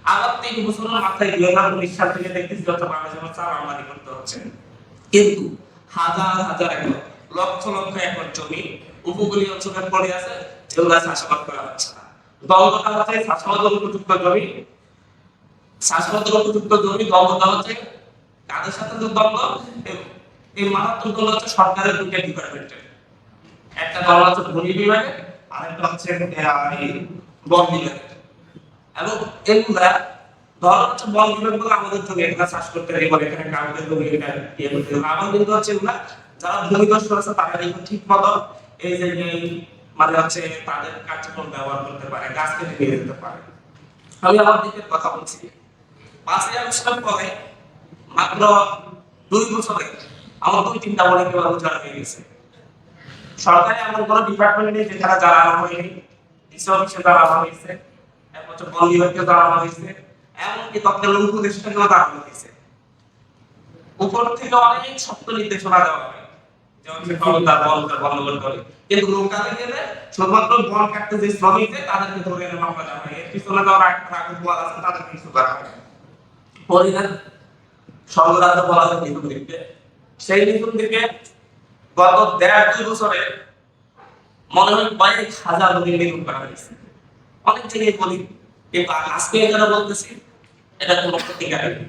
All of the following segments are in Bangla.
আবার ৩ বছরের মাথায় ২০১৯ সাল থেকে দেখতেছি যত বাংলাদেশে চাল আমদানি করতে হচ্ছে। কিন্তু হাজার হাজার একর, লক্ষ লক্ষ একর জমি উপকূলীয় অঞ্চলে পড়ে আছে, যেগুলো চাষাবাদ করা হচ্ছে না। দলটা হচ্ছে চাষাবাদের উপযুক্ত জমি, চাষাবাদের উপযুক্ত জমি দলটা হচ্ছে কাদের সাথে দ্বন্দ্ব? এই মারাত্মক দল হচ্ছে সরকারের দুইটা ডিপার্টমেন্টের, একটা দল হচ্ছে ভূমি বিভাগে, আরেকটা হচ্ছে বন বিভাগে। এবং এগুলা ধর হচ্ছে বন বিভাগ বলে আমাদের জমি এখানে চাষ করতে পারি, এখানে কাগজের জমি এটা ইয়ে করতে হবে। আমার কিন্তু হচ্ছে এগুলা যারা ভূমিদস্যু আছে তারা কিন্তু ঠিক মতো এই যে মানে হচ্ছে তাদের কার্যক্রম ব্যবহার করতে পারে, গাছ কেটে নিয়ে যেতে পারে। আমি আমার দিকের কথা বলছি, ৫ই আগস্টের পরে মাত্র ২ বছরে আমার ২-৩টা বলে কেবল উজাড় হয়ে গেছে। সরকারি এমন কোনো ডিপার্টমেন্ট নেই যেখানে জ্বালানো হয়নি, ডিসি অফিসে জ্বালানো হয়েছে, এরপর হচ্ছে বন বিভাগকে জ্বালানো হয়েছে, এমনকি তৎকালীন উপদেষ্টাকেও জ্বালানো হয়েছে। উপর থেকে অনেক শক্ত নির্দেশনা দেওয়া হয় যেমন ক্ষমতা বল বন্ধ করতে হবে, কিন্তু লোকালে গেলে শুধুমাত্র বন কাটতে যে শ্রমিকদের তাদেরকে ধরে এনে মামলা দেওয়া হয়। এর পিছনে যারা একটা আগুন বল আছে তাদের কিছু করা হয়। পরিণাম সংগ্রান্ত বলা হয় নিধন দিকে, সেই নিধন দিকে গত ১.৫-২ বছরে মনে হয় কয়েক হাজার লোকের নিধন করা হয়েছে। অনেক জায়গায় বলি, কিন্তু আজকে এখানে বলতেছি এটা কোনো প্রতিকার নেই,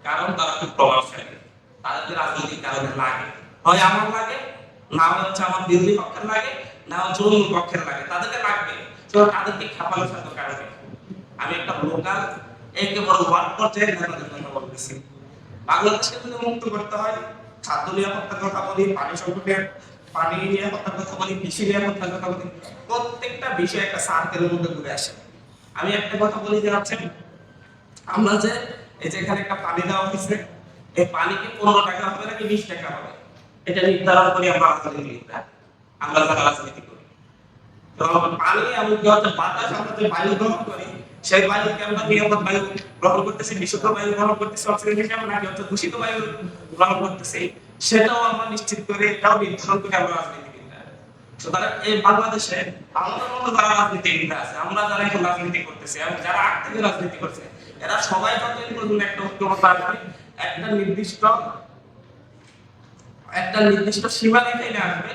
কারণ তারা খুব প্রভাবশালী, তাদের রাজনৈতিক কারণে লাগে, হয় আমার লাগে, না হচ্ছে আমার বিরোধী পক্ষের লাগে, না হচ্ছে অন্য পক্ষের লাগে, তাদেরকে লাগবে। তো তাদেরকে খাপানো সাথে কারণে আমি একটা লোকাল একেবারে ওয়ার্ড পর্যায়ে নেতাদের কথা বলতেছি। বাংলাদেশকে যদি মুক্ত করতে হয়, খাদ্য নিরাপত্তার কথা বলি, পানি সংকটের পানি নিরাপত্তার কথা বলি, কৃষি নিরাপত্তার কথা বলি, প্রত্যেকটা বিষয় একটা সার্কেলের মধ্যে ঘুরে আসে। আমি একটা কথা বলি যে হচ্ছে আমরা যে এই যে এখানে একটা পানি দেওয়া হয়েছে, এই পানি কি ১৫ টাকা হবে নাকি ২০ টাকা হবে, এটা নির্ধারণ করি আমরা রাজনীতিবিদরা, আমরা যারা রাজনীতি করি। পানি এমনকি হচ্ছে বাতাস, আমরা যে বায়ু গ্রহণ করি, সেই বায়ুকে আমরা নিরাপদ বায়ু গ্রহণ করতেছি, বিশুদ্ধ বায়ু গ্রহণ করতেছি, অক্সিজেন হিসেবে নাকি হচ্ছে দূষিত বায়ু গ্রহণ করতেছি, সেটাও আমরা নিশ্চিত করে, এটাও নির্ধারণ করে আমরা রাজনীতিবিদরা। সুতরাং এই বাংলাদেশে আমাদের মতো যারা রাজনীতিবিদরা আছে, আমরা যারা এখন রাজনীতি করতেছি এবং যারা আগ থেকে রাজনীতি করছে, এরা সবাই যতদিন পর্যন্ত একটা ঐক্যবদ্ধ আসবে, একটা নির্দিষ্ট সীমা রেখে আসবে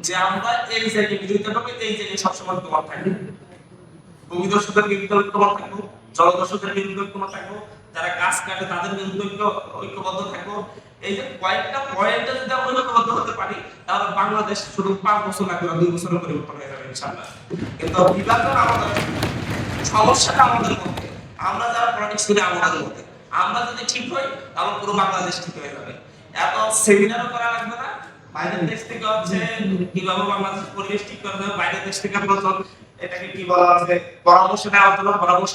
যে আমরা এই জায়গায় বিরোধিতা করবো, এই জায়গায় সবসময় ঐক্যবদ্ধ থাকবো, ভূমিদস্যুদের বিরুদ্ধে ঐক্যবদ্ধ থাকবো, জলদস্যুদের বিরুদ্ধে ঐক্যবদ্ধ থাকবো, যারা গাছ কাটে তাদের বিরুদ্ধে ঐক্যবদ্ধ থাকবো। এই যে কয়েকটা পয়েন্টে যদি আমরা ঐক্যবদ্ধ হতে পারি, তাহলে বাংলাদেশ শুধু ৫ বছর লাগবে না, ২ বছরের পরিবর্তন হয়ে যাবে ইনশাআল্লাহ। কিন্তু বিভাজন আমাদের, সমস্যাটা আমাদের মধ্যে, আমরা যারা পলিটিক্স করি আমাদের মধ্যে, আমরা যদি ঠিক হই তাহলে পুরো বাংলাদেশ ঠিক হয়ে যাবে। এত সেমিনারও করা লাগবে না, বাইরের দেশ থেকে হচ্ছে কিভাবে বাংলাদেশ পরিবেশ ঠিক করতে হবে, বাইরের দেশ থেকে প্রচুর এটাকে কি বলা আছে পরামর্শ দেওয়ার জন্য পরামর্শ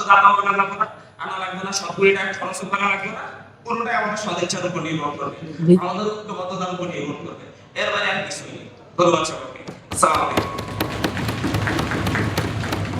আনা লাগবে না, সবগুলি টাকা খরচ করা লাগবে না, পুরোটাই আমাদের সদিচ্ছার উপর নির্ভর করবে, আমাদের ঐক্যবদ্ধতার উপর নির্ভর করবে, এর বাইরে আর কিছুই নেই। ধন্যবাদ সবাইকে। আসসালামু আলাইকুম।